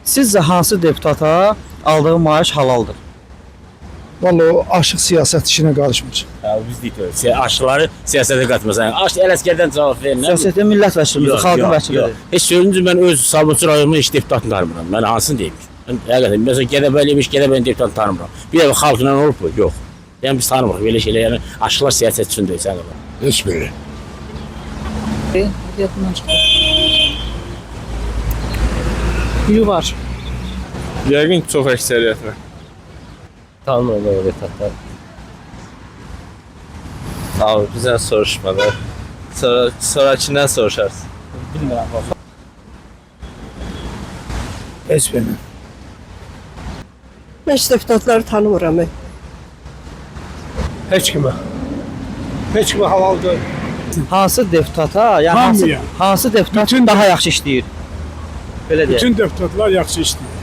Sizcə hansı deputata aldığı maaş halaldır? Vallahi o aşıq siyasət işinə qarışmır. Biz deyirik, aşıları siyasətə qatmasan. Aşı Ələsgərdən cavab verin. Siyasətdə millət vəkilimiz, xalqın vəkilidir. Heç sözünüzü mən öz Sabunçu rayonunun heç deputatını tanımıram. Mən hansını deyim? Həqiqətən, məsələn, Gədəbəylimiş, Gədəbəyin deputatını tanımıram. Bir də xalqla olub mu? Yox. Yəni biz tanımırıq belə şeylər. Yəni aşılar siyasət üçün deyil, sən qaba. Heç biri. Yadımdan çıxdı. Biri var. Yəqin çox əksəriyyətlə. Tanımıram o deputatları. Abi bizden soruşmadı. Sonrakinden soruşarsın. Heç birini. Mən heç deputatları tanımıram. Heç kimə. Heç kimə halal deyil. Hansı deputata, yəni Hamıya. hansı deputat Bütün daha yaxşı işləyir? Belə deyək. Bütün deputatlar yaxşı işləyir.